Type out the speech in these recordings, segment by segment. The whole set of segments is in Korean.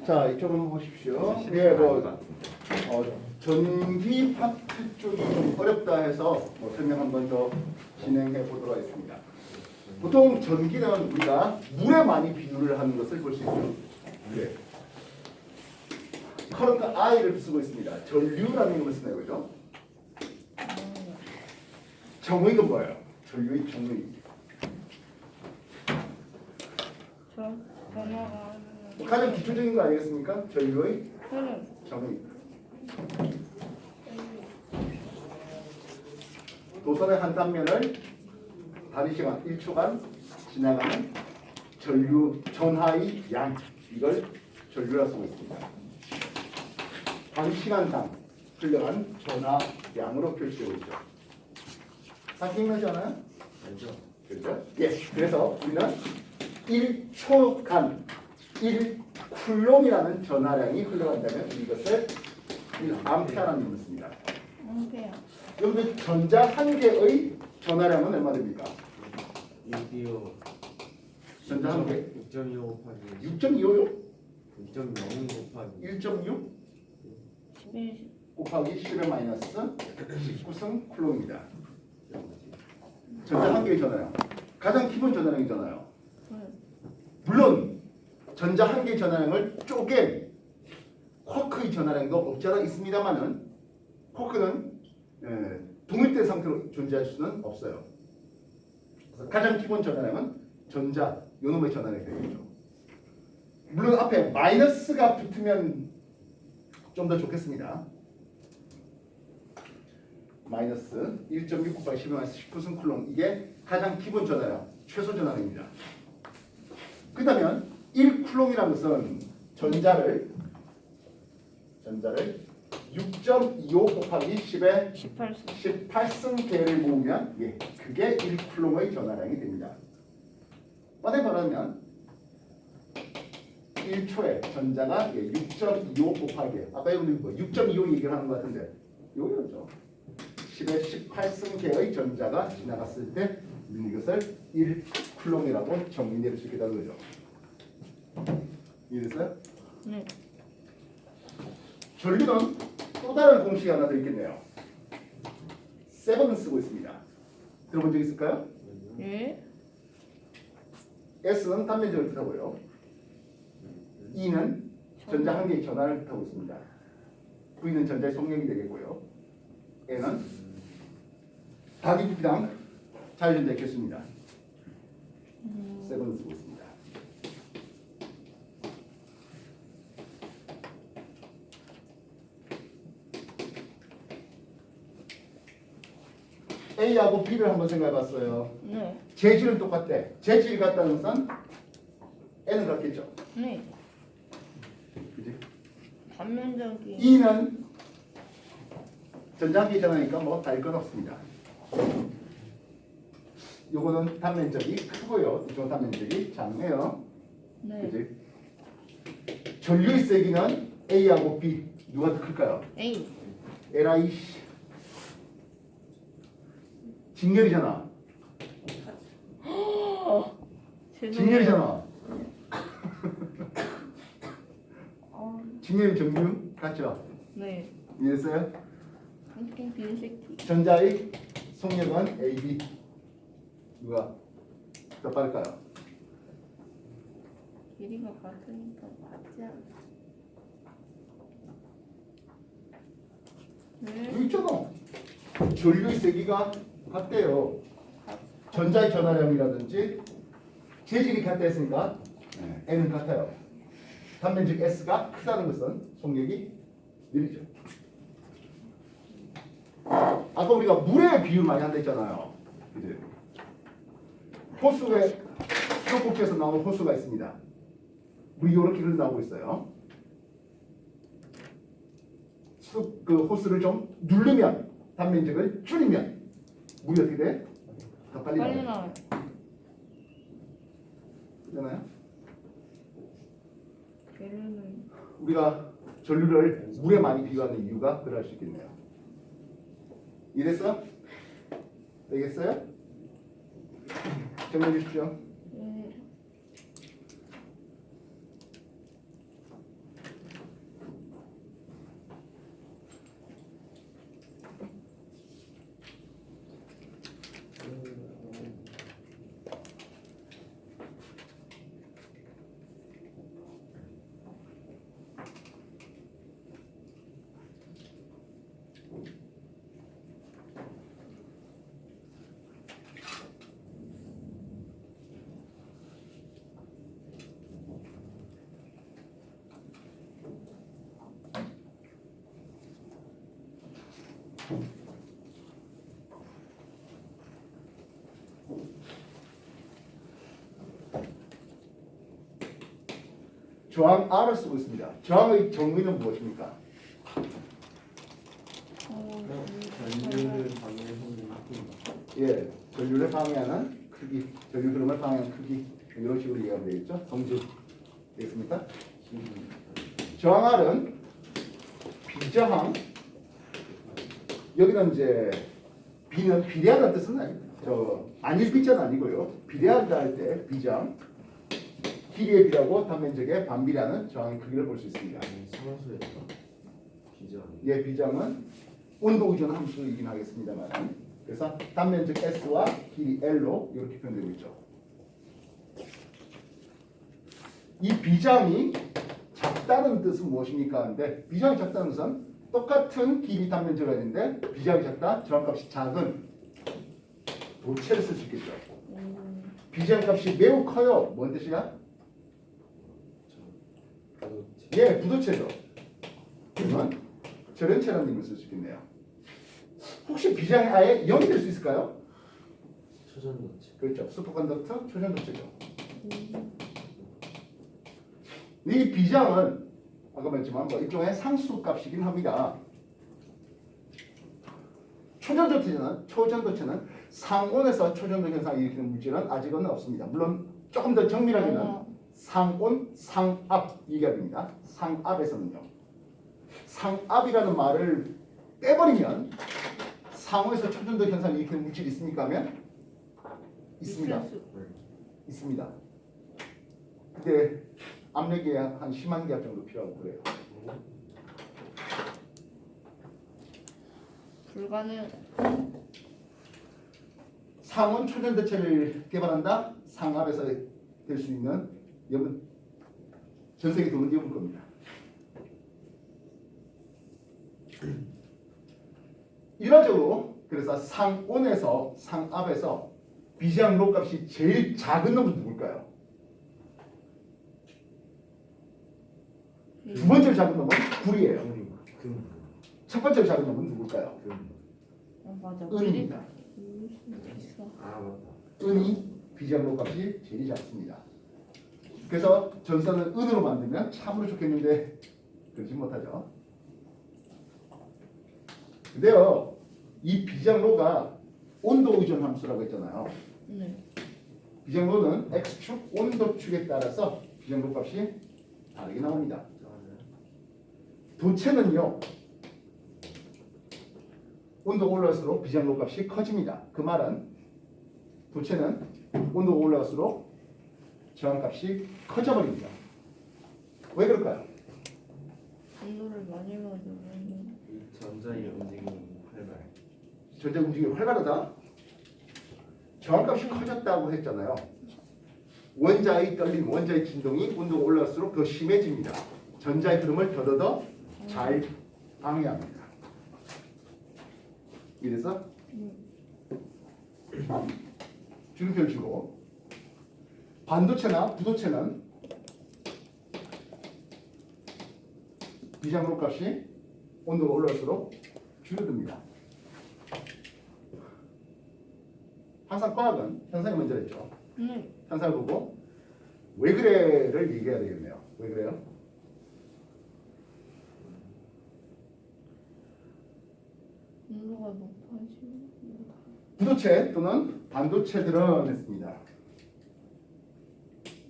자, 이쪽 한번 보십시오. 예, 전기 파트 쪽이 좀 어렵다 해서 설명 한번 더 진행해 보도록 하겠습니다. 보통 전기는 우리가 물에 많이 비유를 하는 것을 볼 수 있죠. 네. 커런트 I를 쓰고 있습니다. 전류라는 걸 쓰네요, 그죠? 정의가 뭐예요? 전류의 정의. 전화가 가장 기초적인 거 아니겠습니까? 전류의 흐름. 정의. 도선의 한 단면을 단위 시간 1초간 지나가는 전류 전하의 양, 이걸 전류라 쓰고 있습니다. 단위 시간당 흘러간 전하 양으로 표시되고 있죠. 다 기억나지 않아요? 알죠? 그렇죠? 예. 그래서 우리는 1초간 1쿨롬이라는 전하량이 흘러간다면 이것을 1암페어라는 의미를 씁니다. 암페어. 여러분 전자 한 개의 전하량은 얼마 됩니까? 6.25 전자 한 개? 6.25 곱하기 6.25요? 6.0 곱하기 1.6 11. 곱하기 10의 마이너스 19승 쿨롬입니다. 전자 한 개의 전하량. 가장 기본 전하량이잖아요. 물론 전자 한 개의 전하량을 쪼갠 쿼크의 전하량도 없지 않아 있습니다만은 쿼크는 동일대 상태로 존재할 수는 없어요. 그래서 가장 기본 전하량은 전자 요놈의 전하량이 되겠죠. 물론 앞에 마이너스가 붙으면 좀 더 좋겠습니다. 마이너스 1.6 곱하기 10의 마이너스 19승 쿨롬, 이게 가장 기본 전하량, 최소 전하량입니다. 그렇다면 1쿨롬이라는 것은 전자를 6.25 곱하기 10의 18수. 18승계를 모으면 그게 1쿨롬의 전하량이 됩니다. 뻔히 말하면 1초에 전자가 6.25 곱하기, 아까 여러분들 6.25 얘기를 하는 것 같은데 이거죠. 10의 18승계의 전자가 지나갔을 때 우리는 이것을 1쿨롬이라고 정의 내릴 수 있다는 거죠. 이해됐어요? 네. 전류는 또 다른 공식이 하나 더 있겠네요. 7을 쓰고 있습니다. 들어본 적 있을까요? 예. S는 단면적을 뜻하고요. E는 전자 한 개의 전하를 뜻하고 있습니다. V는 전자의 속력이 되겠고요. N은 단위 부피당 자유전자의 개수입니다. 7을 쓰고 있습니다. A하고 B를 한번 생각해봤어요. 네. 재질은 똑같대. 재질이 같다는 것은 N은 같겠죠. 네. 그지? 단면적이. E는 전자 한 개 전하니까 뭐 다를 건 없습니다. 요거는 단면적이 크고요. 이쪽은 단면적이 작네요. 네. 그지? 전류의 세기는 A하고 B 누가 더 클까요? A. LI 직렬이잖아. 직렬이잖아. 직렬 정류 같죠? 네. 이해했어요? 함께 비색티. 전자의 속력은 AB. 누가 더 빠를까요? 길이가 같으니까 맞지 않아. 네. 여기 있잖아. 전류의 세기가 같대요. 전자의 전하량이라든지 재질이 같다 했으니까 N은 같아요. 단면적 S가 크다는 것은 속력이 느리죠. 아까 우리가 물에 비유 많이 한다 했잖아요. 그죠? 호수에 수도꼭지에서 나오는 호수가 있습니다. 물이 이렇게 흘러나오고 있어요. 그 호스를 좀 누르면 단면적을 줄이면 물이 어떻게 돼? 더 빨리 빨리 나와요. 나와요. 그잖아요. 걔는 우리가 전류를 물에 많이 비유하는 이유가 그럴 수 있겠네요. 이랬어? 되겠어요? 정리해 주십시오. 저항 R을 쓰고 있습니다. 저항의 정의는 무엇입니까? 전류를 방해하는 힘. 예, 전류를 방해하는 크기, 전류 흐름을 방해하는 크기 이런 식으로 이해하면 되겠죠? 성질 되겠습니까? 저항 R은 비저항, 여기는 이제 B는 비례하다는 뜻은 아닐 B자는 아니고요. 비례한다 할 때 비저항, 길이의 B라고 단면적의 반비례하는 저항의 크기를 볼 수 있습니다. 상수에서 비전. 예, 비장은 온도 의존 함수이긴 하겠습니다만, 그래서 단면적 S와 길이 L로 이렇게 표현되고 있죠. 이 비장이 작다는 뜻은 무엇입니까? 근데 비장이 작다는 것은 똑같은 길이 단면적이 있는데 비장이 작다, 저항값이 작은 도체를 쓸 수 있겠죠. 비장값이 매우 커요. 뭔 뜻이야? 예, 부도체죠. 그러면 절연체라는 의미를 쓸 수 있겠네요. 혹시 비장이 아예 0이 될 수 있을까요? 초전도체. 그렇죠. 슈퍼컨덕터 초전도체죠. 이 비장은 아까 말했지만 뭐 일종의 상수값이긴 합니다. 초전도체는 상온에서 초전도 현상을 일으키는 물질은 아직은 없습니다. 물론 조금 더 정밀하게는 상온, 상압 얘기가 됩니다. 상압에서는요. 상압이라는 말을 빼버리면 상온에서 초전도 현상을 일으키는 물질이 있습니까 하면 있습니다. 있습니다. 근데 압력이 한 10만 기압 정도 필요하고 그래요. 불가능. 상온 초전도체를 개발한다. 상압에서 될 수 있는 여러분 전 세계 돈은 여러분 겁니다. 일반적으로 그래서 상온에서 상압에서 비장로 값이 제일 작은 놈은 누굴까요? 두 번째로 작은 놈은 불이에요. 금. 첫 번째로 작은 놈은 누굴까요? 금. 맞아. 은입니다. 있어. 아 맞다. 은이 비장로 값이 제일 작습니다. 그래서 전선을 은으로 만들면 참으로 좋겠는데 그러지 못하죠. 근데요, 이 비장로가 온도 의존 함수라고 했잖아요. 네. 비장로는 x축 온도축에 따라서 비장로 값이 다르게 나옵니다. 도체는요, 온도가 올라갈수록 비장로 값이 커집니다. 그 말은 도체는 온도가 올라갈수록 저항값이 커져버립니다. 왜 그럴까요? 분노를 많이 맞으면 이 전자의 움직임이 활발. 전자 움직임이 활발하다. 저항값이 커졌다고 했잖아요. 원자의 떨림, 원자의 진동이 온도가 올라갈수록 더 심해집니다. 전자의 흐름을 더더더 잘 방해합니다. 이래서 줄임표를 주고 반도체나 부도체는 비장로 값이 온도가 올라갈수록 줄어듭니다. 항상 과학은 현상이 먼저랬죠. 현상을 보고 왜 그래를 얘기해야 되겠네요. 왜 그래요? 분노가 높아지면 부도체 또는 반도체들은 했습니다.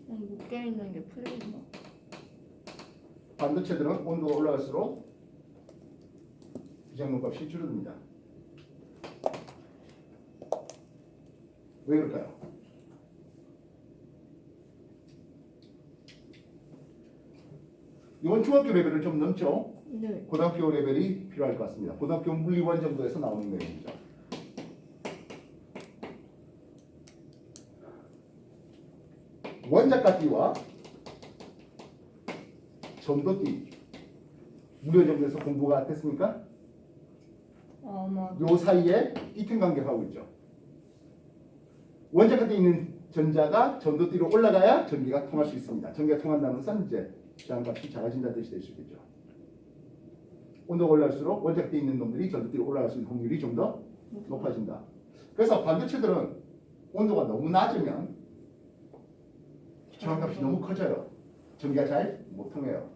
묶여 있는 게 풀린다. 반도체들은 온도가 올라갈수록 비장로 값이 줄어듭니다. 왜 그럴까요? 이번 중학교 레벨을 좀 넘죠? 네. 고등학교 레벨이 필요할 것 같습니다. 고등학교 물리원 정도에서 나오는 내용입니다. 원자값비와 전도비 무료 정도에서 공부가 됐습니까? 아마 요 사이에 이튼 관계를 하고 있죠. 원자값에 있는 전자가 전도띠로 올라가야 전기가 통할 수 있습니다. 전기가 통한다는 것은 이제 저항값이 작아진다는 뜻이 될 수 있겠죠. 온도가 올라갈수록 원자핵에 있는 놈들이 전자들이 올라갈 수 있는 확률이 좀 더 높아진다. 그래서 반도체들은 온도가 너무 낮으면 저항값이 너무 커져요. 전기가 잘 못 통해요.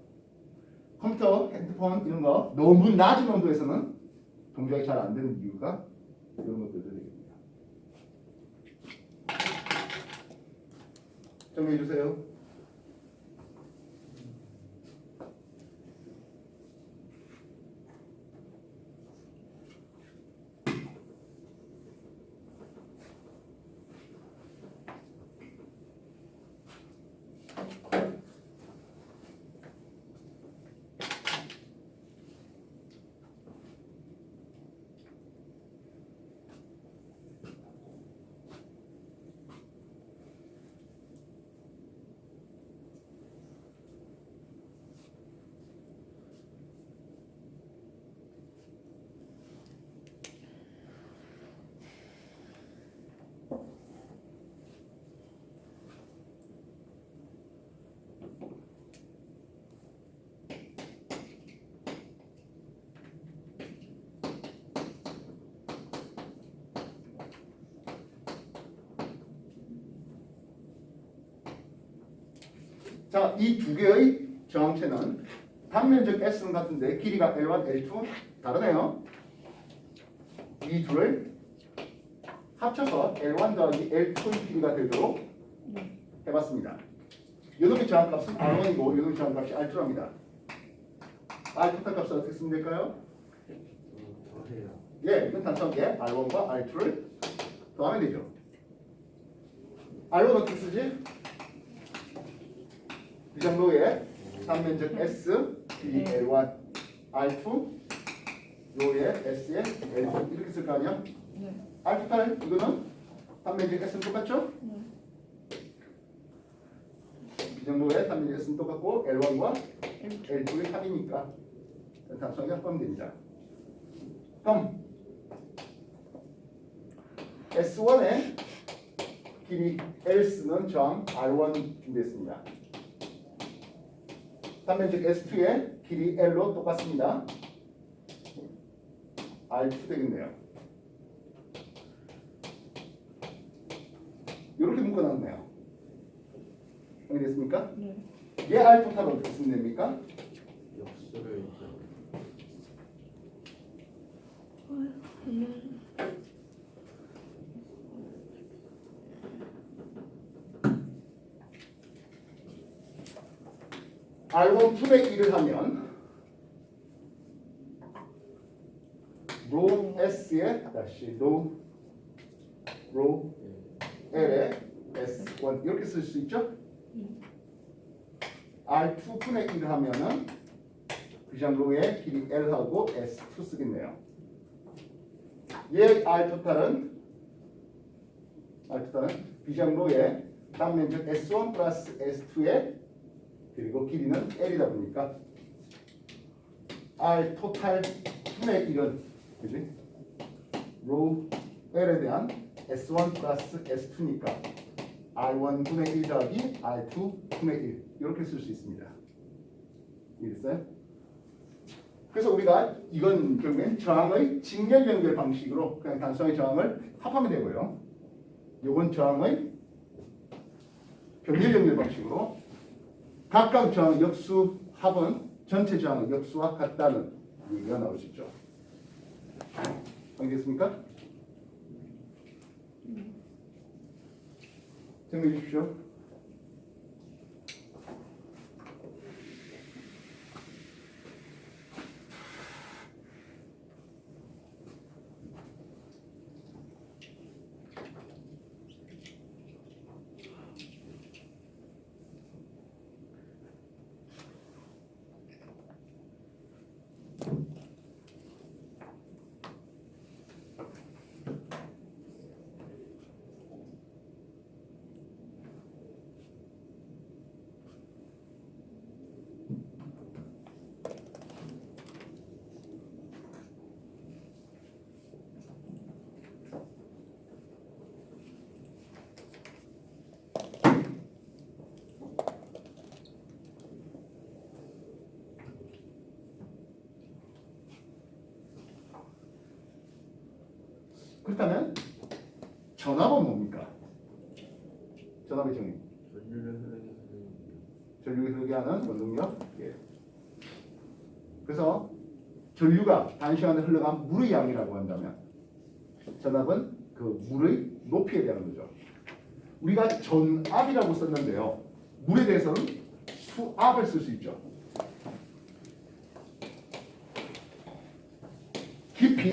컴퓨터, 핸드폰 이런 거 너무 낮은 온도에서는 동작이 잘 안 되는 이유가 이런 것들도 되겠습니다. 정리해 주세요. 자, 이 두 개의 저항체는 단면적 S는 같은데 길이가 L1, L2 다르네요. 이 둘을 합쳐서 L1 더하기 L2의 길이가 되도록 해봤습니다. 요놈의 저항값은 R1이고 요놈의 저항값이 R2입니다. R 토탈 값을 어떻게 쓰면 될까요? 더해요. 예, 이건 단순하게 R1과 R2를 더하면 되죠. R1 어떻게 쓰지? 이 정도의 단면적 S, 길이 L1, R2, 요의 S의 L2 이렇게 쓸 거 아니야? 네. R 토탈 이거는 단면적 S는 똑같죠? 네. 이 정도의 단면적 S는 똑같고 L1과 L2. L2의 합이니까 단순하게 합하면 됩니다. 그럼 S1의 길이 L 쓰는 저항 R1 준비했습니다. 단면적 S2의 길이 L로 똑같습니다. R2 되겠네요. 이렇게 묶어놨네요. 알겠습니까? 네. 얘 R 토탈 어떻게 쓰면 됩니까? 역수를 이제 R1 분의 1을 하면 로 S의 다시 로 L의 S1 이렇게 쓸 수 있죠? R2 분의 1을 하면은 그냥 로의 길이 L하고 S2 쓰겠네요. 얘 R 토탈은 비장로의 단면적 S1 플러스 S2의 그리고 길이는 L이다 보니까 R 토탈 분의 1은 그지? 로 L에 대한 S1 플러스 S2니까 R1 분의 1 더하기 R2 분의 1 이렇게 쓸 수 있습니다. 이해됐어요? 그래서 우리가 이건 결국엔 저항의 직렬 연결 방식으로 그냥 단순하게 저항을 합하면 되고요. 이건 저항의 병렬 연결 방식으로 각각 저항 역수 합은 전체 저항의 역수와 같다는 얘기가 나올 수 있죠. 알겠습니까? 정리해 주십시오. 그렇다면 전압은 뭡니까? 전압의 정의. 전류를 흐르게 하는 전류를 흐르게 하는 원동력. 예. 그래서 전류가 단시간에 흘러간 물의 양이라고 한다면 전압은 그 물의 높이에 대한 거죠. 우리가 전압이라고 썼는데요. 물에 대해서는 수압을 쓸 수 있죠. 깊이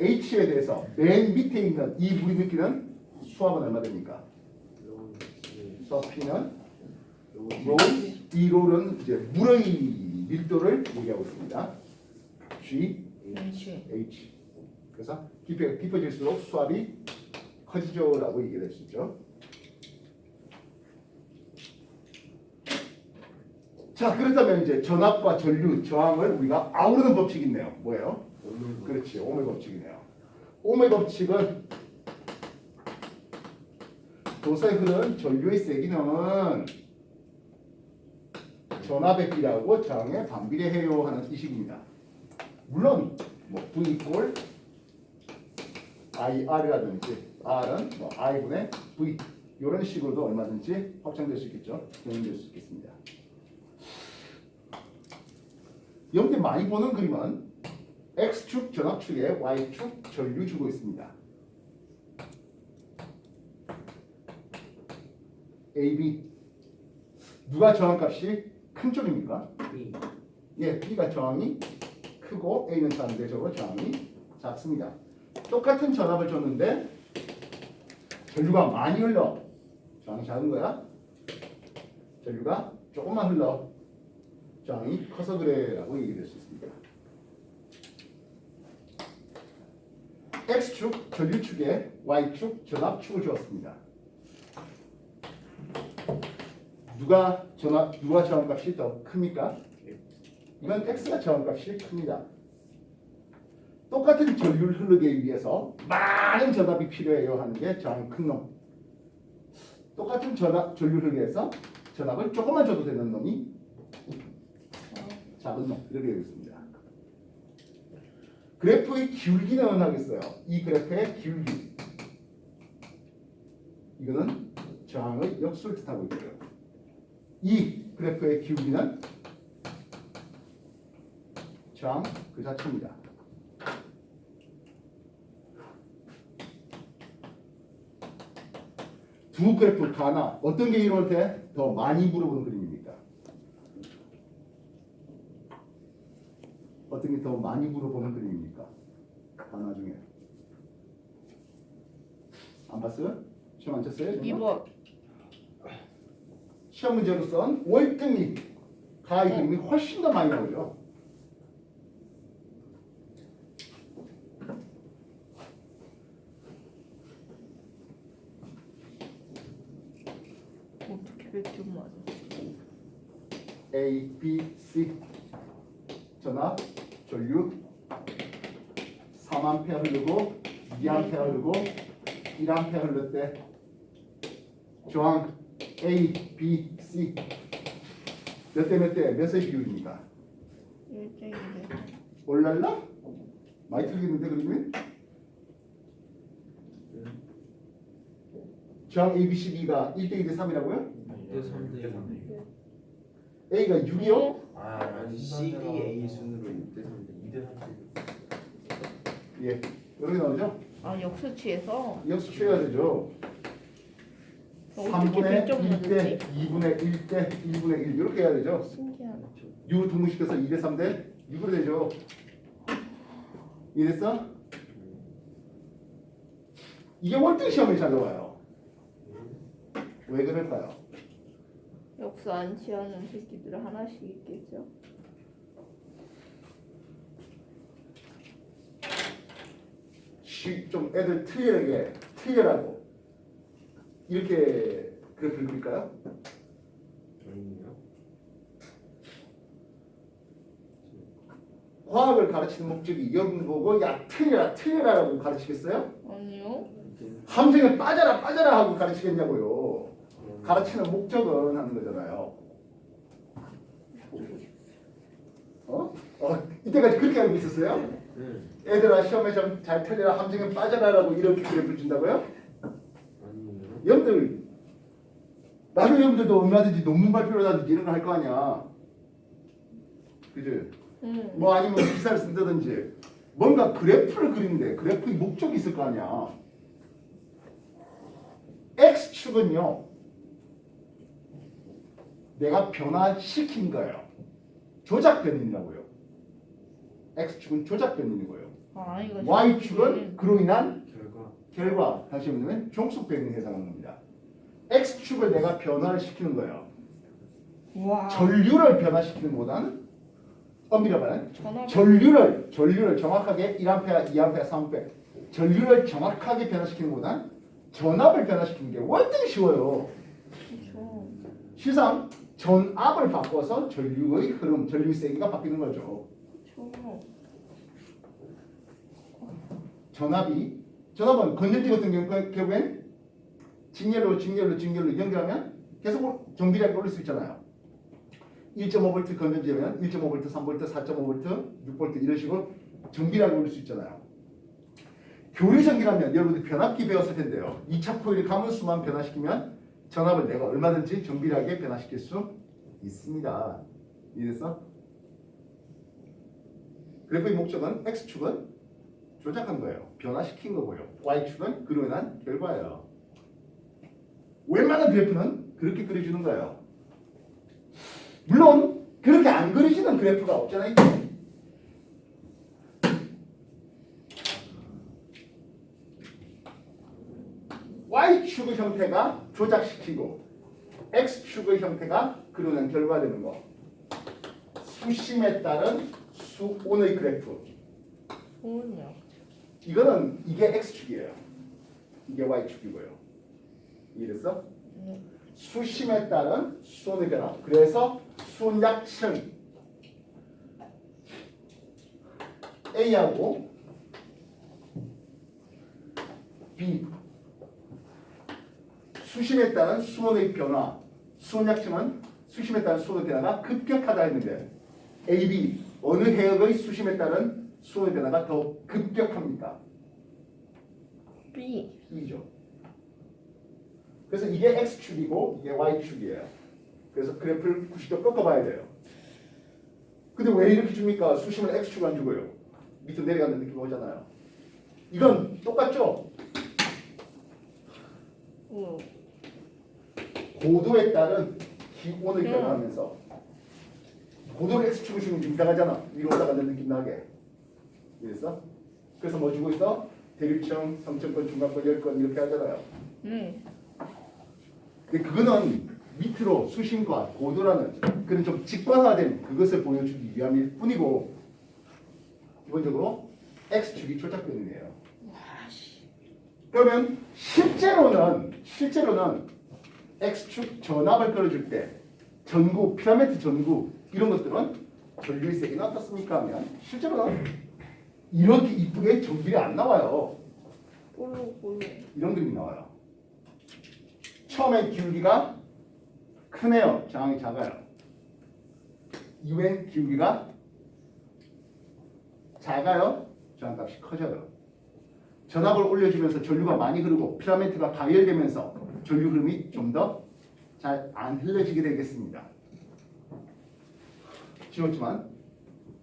H에 대해서 맨 밑에 있는 이 물이 느끼는 수압은 얼마 됩니까? 롱 서피는 롱 로, 이 롤은 이제 물의 밀도를 얘기하고 있습니다. G, H. H. 그래서 깊어질수록 수압이 커지죠라고 얘기할 수 있죠. 자, 그렇다면 이제 전압과 전류, 저항을 우리가 아우르는 법칙이 있네요. 뭐예요? 그렇지, 오음의 법칙이네요. 오음의 법칙은 도서에 흐르는 전류의 세기는 전압에 비례하고 저항에 반비례해요 하는 뜻입니다. 물론 뭐 V 꼴 IR이라든지 R은 뭐 I분의 V 이런 식으로도 얼마든지 확장될 수 있겠죠. 변형될 수 있겠습니다. 여러분들 많이 보는 그림은 X축 전압축에 Y축 전류 주고 있습니다. AB 누가 저항값이 큰 쪽입니까? B 예, B가 저항이 크고 A는 작은데 저거 저항이 작습니다. 똑같은 전압을 줬는데 전류가 많이 흘러 저항이 작은 거야. 전류가 조금만 흘러 저항이 커서 그래라고 얘기할 수 있습니다. X축 전류축에 Y축 전압축을 주었습니다. 누가 저항값이 더 큽니까? 이건 X가 저항값이 큽니다. 똑같은 전류를 흐르기 위해서 많은 전압이 필요해요 하는 게 저항이 큰 놈. 똑같은 전류를 흐르기 위해서 전압을 조금만 줘도 되는 놈이 작은 놈. 이렇게 되어 있습니다. 그래프의 기울기는 하겠어요. 이 그래프의 기울기. 이거는 저항의 역수를 뜻하고 있고요. 이 그래프의 기울기는 저항 그 자체입니다. 두 그래프 하나 어떤 게 이론한테 더 많이 물어보는 그림입니까? 어떤 게 더 많이 물어보는 그림입니까? 하나 중에 안 봤어요? 시험 안 쳤어요? 2번. 시험 문제로선 월등히 가의 그림이 훨씬 더 많이 나오죠. 어떻게 100점 맞아? A, B, C 전압, 전류 3A 흐르고 2A 흐르고 1A 흐를 때 저항 A, B, C 몇 대 몇 대 몇의 비율입니까? 1대1대. 올랄라? 많이 틀리겠는데 그러면? 저항 A, B, C, D가 1대 2대 3이라고요? 2대 3대 3 A가 6이요? 아니 C, D, A 순으로 6대 3대 2대 3 예, 이렇게 나오죠? 아, 역수치에서 역수 취해야 되죠. 어떻게 3분의 100점 1대 맞았지? 2분의 1대 1분의 1 이렇게 해야 되죠. 신기하다. 6을 동분시켜서 2대 3대 6으로 되죠. 이랬어? 이게 월등 시험에 잘 나와요. 왜 그럴까요? 역수 안 취하는 새끼들 하나씩 있겠죠? 좀 애들 틀리라고 이렇게 그래프를 그릴까요? 아니요 과학을 가르치는 목적이 여러분 보고 야 틀려라라고 가르치겠어요? 아니요. 함정에 빠져라 하고 가르치겠냐고요. 가르치는 목적은 하는 거잖아요. 이때까지 그렇게 알고 있었어요? 네. 애들아 시험에 좀 잘 틀려라 함정에 빠져라라고 이렇게 그래프를 준다고요? 아니요. 여러분들 나중에 여러분들도 얼마든지 논문 발표를 하든지 이런 거 할 거 아니야. 그지? 뭐 아니면 기사를 쓴다든지 뭔가 그래프를 그리는데 그래프의 목적이 있을 거 아니야. X축은요 내가 변화시킨 거예요. 조작 변인이라고요. X축은 조작 변인인 거예요. 아 이거 Y축은 그로 인한 결과. 결과, 다시 말하면 종속 변인에 해당하는 겁니다. X축을 내가 변화를 시키는 거예요. 와 전류를 변화시키는 것보다는 엄밀히 말하면 전화 전류를 정확하게 1A, 2A, 3A 전류를 정확하게 변화시키는 것보다는 전압을 변화시키는 게 월등히 쉬워요. 그렇죠. 시상 전압을 바꿔서 전류의 흐름, 전류의 세기가 바뀌는 거죠. 그렇죠. 전압은 건전지 같은 경우엔 직렬로 연결하면 계속 전기량이 올릴 수 있잖아요. 1.5V 건전지면 1.5V, 3V, 4.5V, 6V 이런 식으로 전기량이 올릴 수 있잖아요. 교류 전기라면 여러분들 변압기 배웠을 텐데요. 2차 코일의 가문수만 변화시키면 전압을 내가 얼마든지 정비하게 변화시킬 수 있습니다. 이해됐어? 그래프의 목적은 X축은 조작한 거예요. 변화시킨 거고요. Y축은 그로 인한 결과예요. 웬만한 그래프는 그렇게 그려주는 거예요. 물론 그렇게 안 그려지는 그래프가 없잖아요. Y축의 형태가 조작시키고 X축의 형태가 그로 인한 결과되는 거. 수심에 따른 수온의 그래프. 오은요. 이거는 이게 X축이에요. 이게 Y축이고요. 이해됐어? 네. 수심에 따른 수온의 변화. 그래서 수온약층 A하고 B 수심에 따른 수온의 변화. 수온약층은 수심에 따른 수온의 변화가 급격하다 했는데 A, B 어느 해역의 수심에 따른 수온의 변화가 더 급격합니까? B. B죠. 그래서 이게 X축이고 이게 Y축이에요. 그래서 그래프를 90도 꺾어봐야 돼요. 근데 왜 이렇게 줍니까? 수심을 X축 안 주고요. 밑으로 내려가는 느낌이 오잖아요. 이건 똑같죠? 오. 고도에 따른 기온을 변화하면서 고도를 X축을 주면 좀 이상하잖아. 위로 올라가는 느낌 나게. 이해했어? 그래서 뭐 주고 있어? 대륙층, 성층권, 중간권, 열권 이렇게 하잖아요. 네. 근데 그거는 밑으로 수심과 고도라는 그런 좀 직관화된 그것을 보여주기 위함일 뿐이고 기본적으로 X축이 조작변이에요. 그러면 실제로는 X축 전압을 끌어줄 때 전구, 피라미드 전구 이런 것들은 전류의 세기는 어떻습니까? 하면 실제로는 이렇게 이쁘게 전기가 안 나와요. 볼록. 이런 그림이 나와요. 처음엔 기울기가 크네요. 저항이 작아요. 이후엔 기울기가 작아요. 저항값이 커져요. 전압을 올려주면서 전류가 많이 흐르고 필라멘트가 가열되면서 전류 흐름이 좀 더 잘 안 흘러지게 되겠습니다. 지웠지만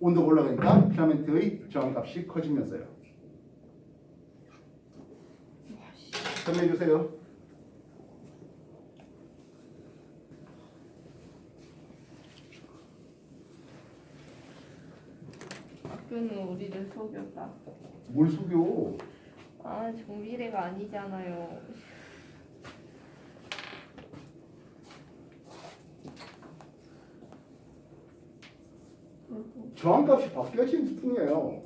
온도가 올라가니까 필라멘트의 저항값이 커지면서요. 설명해 주세요. 학교는 우리를 속였다. 뭘 속여? 아 정비례가 아니잖아요. 저항값이 바뀌어질 뿐이에요.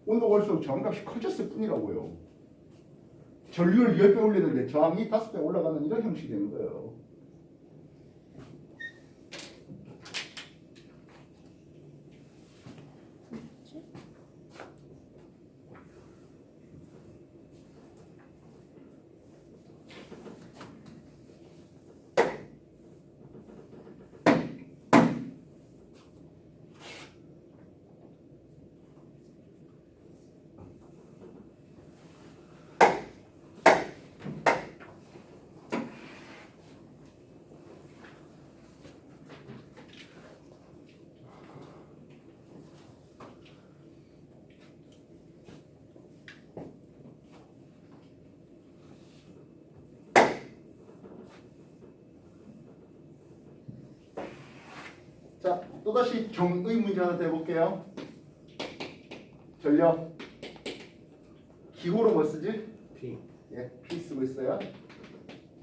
온도가 올수록 저항값이 커졌을 뿐이라고요. 전류를 10배 올리는데 저항이 5배 올라가는 이런 형식이 되는 거예요. 또다시 정의 문제 하나 더 해볼게요. 전력 기호로 뭐 쓰지? P 예, P 쓰고 있어요.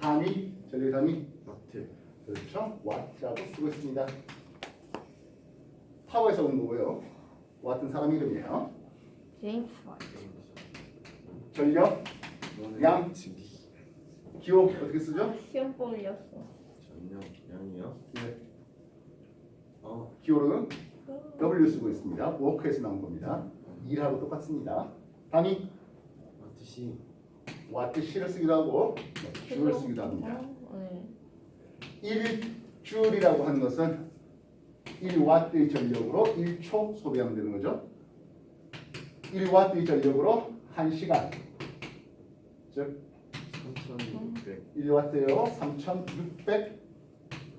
단위, 전력 단위. 마트 그렇죠? 와트라고 쓰고 있습니다. 파워에서 온 거고요. 와트는 사람 이름이에요. 제임스 와트. 전력, 양, 기호 어떻게 쓰죠? 시험범이었어. 전력 양이요? 네. 어 기호로는 W 쓰고 있습니다. 워크에서 나온 겁니다. 일하고 똑같습니다. 단위, 마트 C 와트 C를 쓰기도 하고 줄을 쓰기도 합니다. 네. 1줄이라고 하는 것은 1와트의 전력으로 1초 소비하면 되는 거죠. 1와트의 전력으로 1시간, 즉 3600 1와트요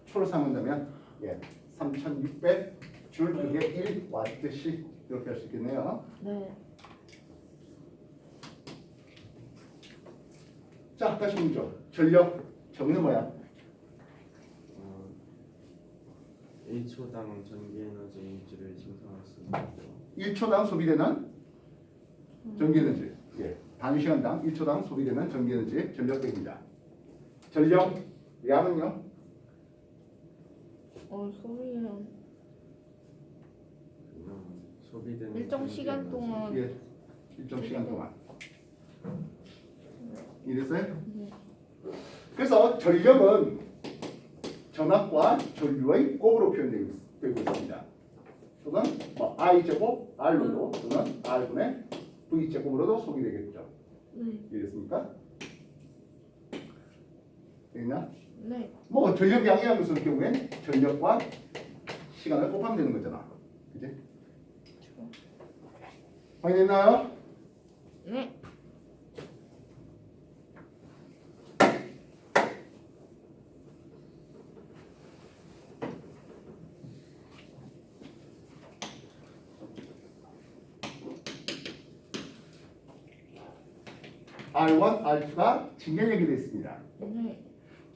3600초를 사용한다면 3600줄 그게 1와트씩 이렇게 할 수 있겠네요. 네. 자, 다시 문제. 전력 정의는 뭐야? 1초당 전기 에너지를 생성할 수 있는 1초당 소비되는 전기 에너지. 단위 시간당 1초당 소비되는 전기 에너지 전력량입니다. 전력 양은요? 소리는 그냥 소비되는 일정 전기 시간 에너지. 동안 일정 시간 동안. 이랬어요? 네. 그래서 전력은 전압과 전류의 곱으로 표현되고 있습니다. 또는 뭐 I 제곱 R로도 또는 R분의 V 제곱으로도 소비되겠죠. 네. 이해됐습니까? 되겠나? 네. 뭐 전력 양이라는 것은 경우엔 전력과 시간을 곱하면 되는 거잖아. 그지? 확인됐나요? 네. R1, R2가 직렬력이 되어 있습니다. 네.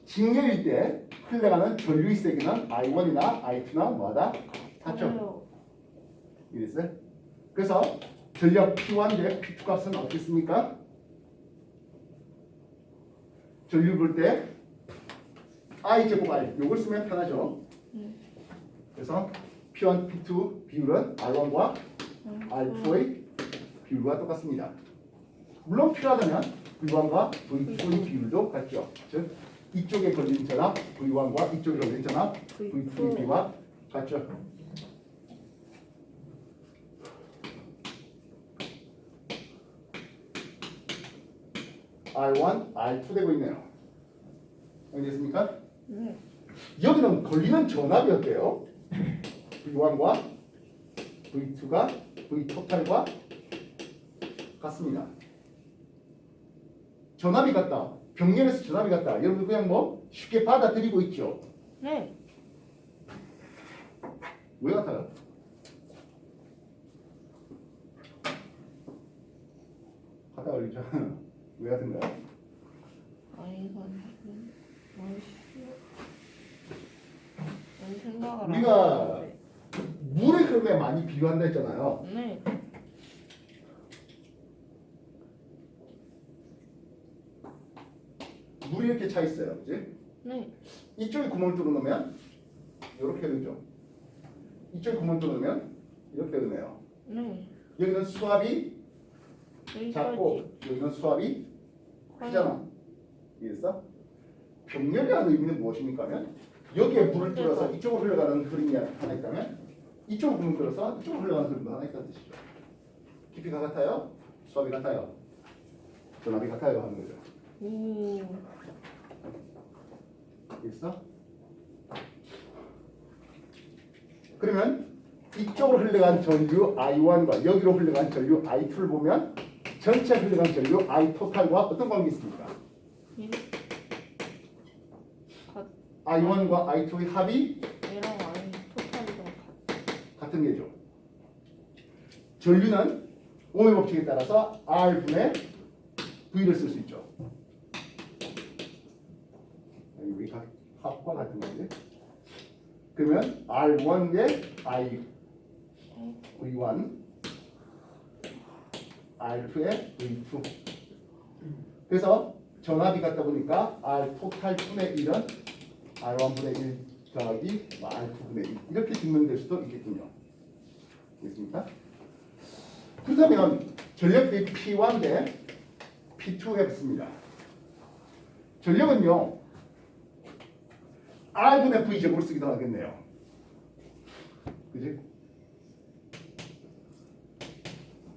직렬일 때 흘러가는 전류의 세기는 I1이나 I2나 뭐하다? 같죠? 맞아요. 이랬어요? 그래서 전력 P1 대 P2 값은 어떻게 씁니까? 전류 볼 때 I 제곱 R 요걸 쓰면 편하죠. 그래서 P1, P2 비율은 R1과 R2의 비율과 똑같습니다. 물론 필요하다면 V1과 V2의 비율도 같죠. 즉 이쪽에 걸린 전압 V1과 이쪽에 걸린 전압 V2의 비율과 같죠. R1, R2 되고 있네요. 알겠습니까? 네. 여기는 걸리는 전압이 어때요? V1과 V2가 V토탈과 같습니다. 전압이 같다. 병렬에서 전압이 같다. 여러분 그냥 뭐 쉽게 받아들이고 있죠. 네. 왜 같아요? 같다 그러죠. 왜 같은가요? 생각을 안 우리가 했는데. 물의 흐름에 많이 비유한다 했잖아요. 네. 물이 이렇게 차 있어요. 그지? 네. 이쪽에 구멍을 뚫어놓으면 이렇게 되죠. 이쪽에 구멍을 뚫어놓으면 이렇게 되네요. 네. 여기는 수압이 작고 여기까지. 여기는 수압이 크잖아. 이해했어? 병렬이라는 의미는 무엇입니까 하면 여기에 물을 뚫어서 이쪽으로 흘러가는 흐름이 하나 있다면 이쪽으로 구멍을 뚫어서 이쪽으로 흘러가는 흐름도 하나 있다는 뜻이죠. 깊이가 같아요? 수압이 같아요? 전압이 같아요? 하는 거죠. 오. 있어? 그러면 이쪽으로 흘러간 전류 I1과 여기로 흘러간 전류 I2를 보면 전체 흘러간 전류 I 토탈과 어떤 관계 있습니까? 예. I1과 I2의 합이 얘랑 아니 토탈이랑 같은 게죠. 전류는 오음의 법칙에 따라서 R분의 V를 쓸 수 있죠. 여기 합과 같은 건데. 그러면 R1에 V1, R2에 V2. 그래서 전압이 같다 보니까 R 토탈 분의 1은 R1분의 1 더하기 R2분의 1 이렇게 증명될 수도 있겠군요. 됐습니까? 그렇다면 전력비 P1 대 P2 해봤습니다. 전력은요 R분의 V 제곱을 쓰기도 하겠네요. 그지?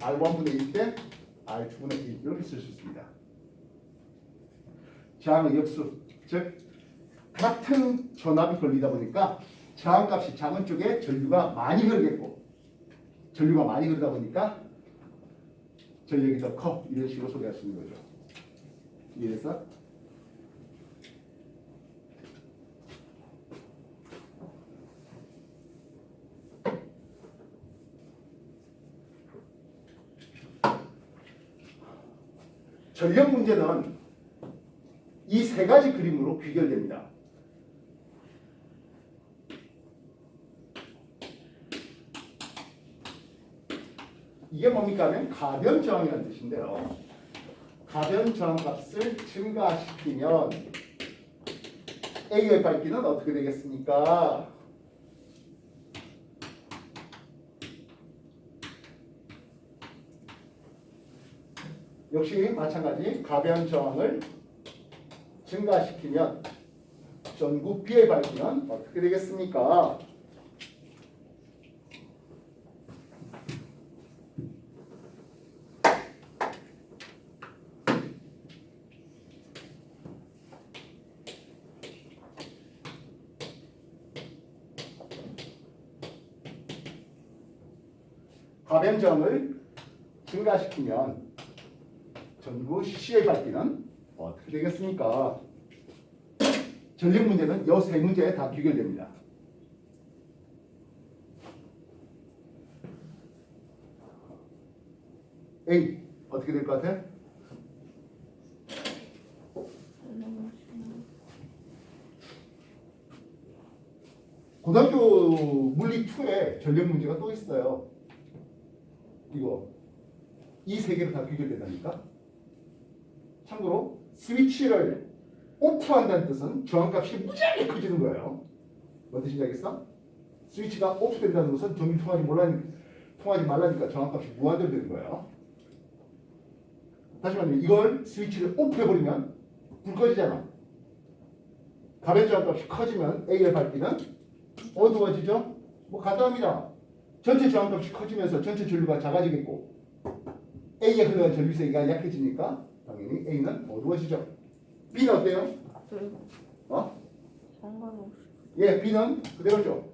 R1분의 1 대 R2분의 1 이렇게 쓸 수 있습니다. 저항의 역수, 즉 같은 전압이 걸리다 보니까 저항값이 작은 쪽에 전류가 많이 흐르겠고 전류가 많이 흐르다 보니까 전력이 더 커 이런 식으로 소개할 수 있는 거죠. 이해됐어? 전력 문제는 이 세 가지 그림으로 귀결됩니다. 이게 뭡니까 하면 가변 저항이라는 뜻인데요. 가변 저항 값을 증가시키면 A의 밝기는 어떻게 되겠습니까? 역시 마찬가지 가변 저항을 증가시키면 전구 B의 밝기는 어떻게 되겠습니까? 가변 저항을 증가시키면 전구 C의 밝기는 어떻게 되겠습니까? 전력 문제는 이 세 문제에 다 귀결됩니다. A 어떻게 될 것 같아? 고등학교 물리 2에 전력 문제가 또 있어요. 이거 이 세 개를 다 귀결된다니까? 참고로 스위치를 오프한다는 뜻은 저항값이 무지하게 커지는 거예요. 뭔 뜻인지 알겠어? 스위치가 오프된다는 것은 전기 통하지 말라니까 저항값이 무한대로 되는 거예요. 다시 말하면 이걸 스위치를 오프해버리면 불 꺼지잖아. 가변 저항값이 커지면 A의 밝기는 어두워지죠? 뭐 간단합니다. 전체 저항값이 커지면서 전체 전류가 작아지겠고 A에 흘러간 전류 세기가 약해지니까 당연히 A는 어두워지죠. B는 어때요? 어? 상관없이. 예, B는 그대로죠.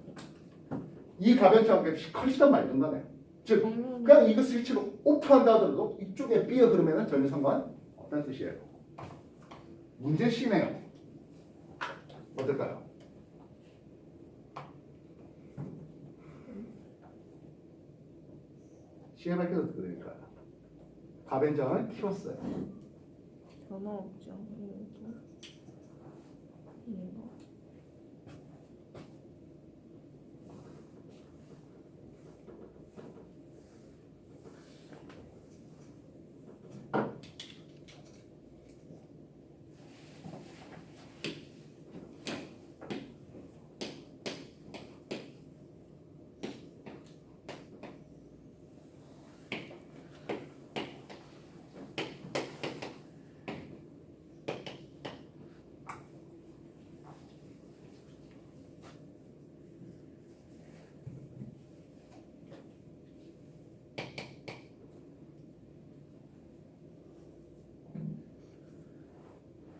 이 가변 저항값이 커지든 말든 간에 즉 그냥 이거 스위치를 오프한다 하더라도 이쪽에 B에 흐르면 전혀 상관 없다는 뜻이에요. 문제 C네요. 어떨까요? C의 밝기는 어떻게 될까요? 가변 저항을 키웠어요. 전화 없죠. 이거.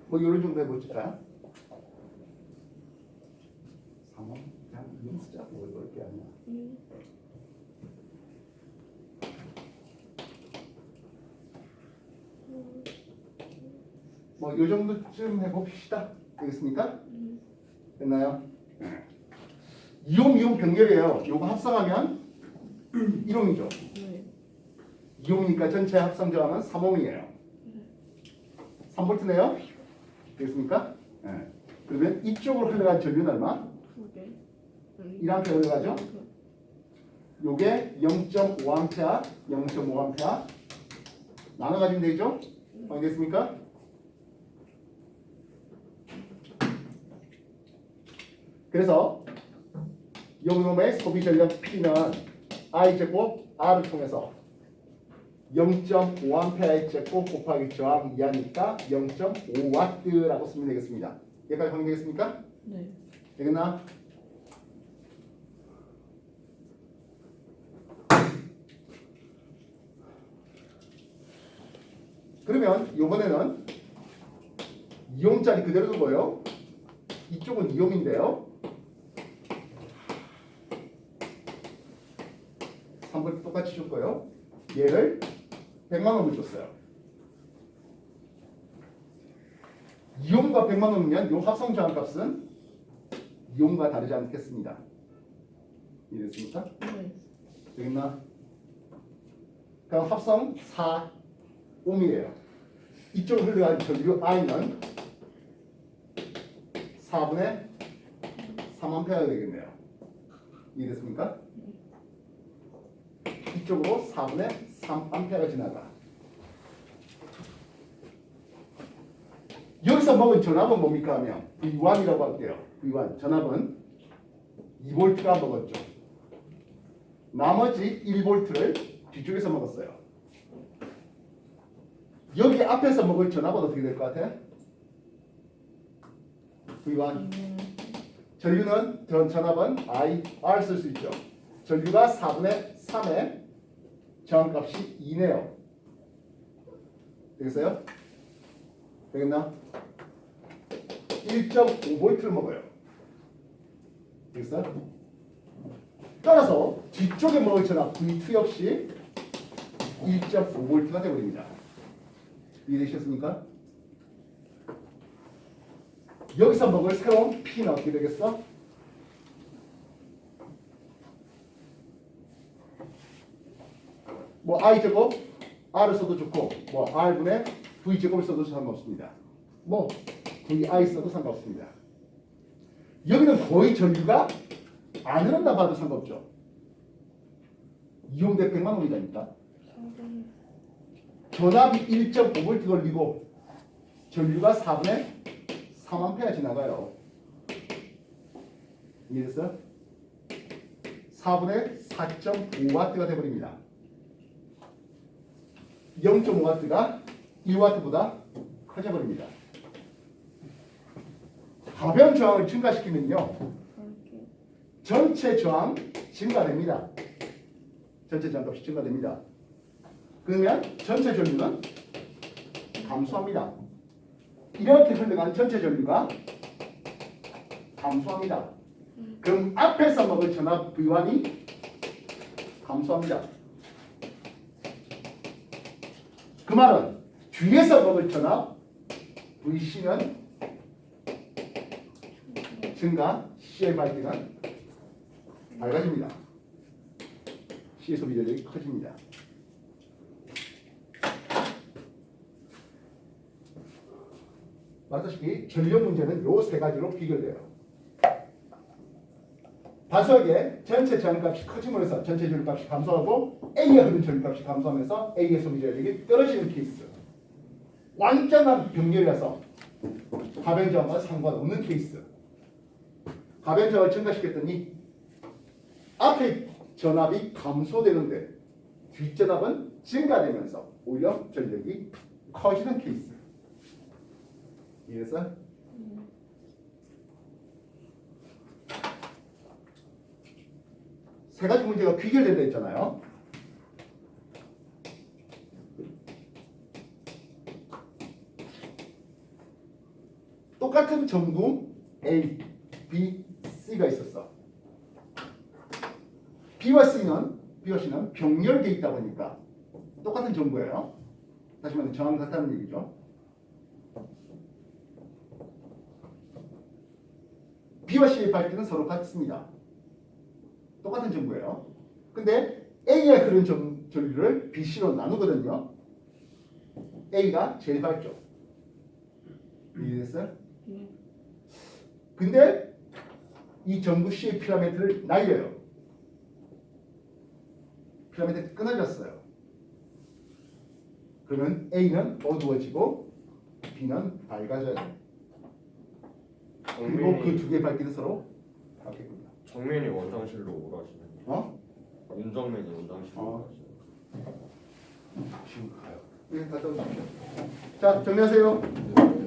뭐 이런 정도 해볼까요? 3원 그냥 이름 쓰자. 뭐 이럴 게 아니야. 뭐 이 정도쯤 해봅시다. 되겠습니까? 됐나요? 이온 병렬이에요. 요거 합성하면 1옴이죠. 네. 2옴이니까 전체 합성 저항은 3옴이에요. 3V네요. 되겠습니까? 네. 그러면 이쪽으로 흘러간 전류는 얼마? 2개. 1A 들어가죠? 요게 0.5A, 0.5A 나눠가지면 되죠? 알겠습니까? 그래서 요놈의 소비 전력 P는 I 제곱 R을 통해서 0.5A의 제곱 곱하기 저항 2하니까 0.5W라고 쓰면 되겠습니다. 여기까지 확인되겠습니까? 네. 되겠나? 그러면 이번에는 이용짜리 그대로 두고요. 이쪽은 이용인데요. 3번 똑같이 줬고요. 얘를 100만 원을 줬어요. 이용과 100만 원이면 이 합성 저항값은 이용과 다르지 않겠습니다. 이해됐습니까? 네. 되겠나? 그럼 합성 4옴이에요. 이쪽으로 흘러간 전류 I는 4분의 3A가 되겠네요. 이해됐습니까? 이쪽으로 4분의 3A가 지나가. 여기서 먹은 전압은 뭡니까 하면 V1이라고 할게요. V1 전압은 2V가 먹었죠. 나머지 1V를 뒤쪽에서 먹었어요. 여기 앞에서 먹을 전압은 어떻게 될 것 같아? V1 전류는 전압은 IR 쓸 수 있죠. 전류가 4분의 3의 저항값이 2네요. 되겠어요? 되겠나? 1.5V를 먹어요. 되겠어요? 따라서 뒤쪽에 먹을 전압 V2 역시 1.5V가 되어버립니다. 이해되셨습니까? 여기서 먹을 새로운 P는 어떻게 되겠어? 뭐 I제곱 R을 써도 좋고 뭐 R분의 V제곱을 써도 상관없습니다. 뭐 VI 써도 상관없습니다. 여기는 거의 전류가 안 흐른다 봐도 상관없죠. 이용대 100만 원이다니까. 전압이 1.5V 걸리고 전류가 4분의 3A 지나가요. 이해됐어요? 4분의 4.5W가 되어버립니다. 0.5W가 1W보다 커져버립니다. 가변 저항을 증가시키면요 전체 저항 증가됩니다. 전체 저항값이 증가됩니다. 그러면 전체 전류는 감소합니다. 이렇게 흘러간 전체 전류가 감소합니다. 그럼 앞에서 먹을 전압 V1이 감소합니다. 그 말은 뒤에서 먹을 전압 VC는 증가, C의 밝기는 밝아집니다. C의 소비 전력이 커집니다. 말했다시피 전력 문제는 요 세 가지로 비교돼요. 단순하게 전체 저항값이 커짐으로써 전체 전류값이 감소하고 A에 흐르는 전류값이 감소하면서 A의 소비 전력이 떨어지는 케이스. 완전한 병렬이라서 가변 저항과 상관없는 케이스. 가변 저항을 증가시켰더니 앞에 전압이 감소되는데 뒷전압은 증가되면서 오히려 전력이 커지는 케이스. 이해했어요? 세 가지 문제가 귀결된다 했잖아요. 똑같은 전구 A, B, C가 있었어. B와 C는 병렬돼 있다 보니까 똑같은 전구예요. 다시 말해 저항 같다는 얘기죠. B와 C의 밝기는 서로 같습니다. 똑같은 전구예요. 근데 A에 흐른 전류를 B, C로 나누거든요. A가 제일 밝죠. 이해됐어요? 근데 이 전구 C의 필라멘트를 날려요. 필라멘트 끊어졌어요. 그러면 A는 어두워지고 B는 밝아져요. 그리고 그 두 개의 밝기는 서로 바뀝니다. 정면이 원장실로 오라시는. 어? 윤정면이 원장실로 어. 오라시는. 지금 가요. 예, 갔다 오십시오. 자, 정리하세요.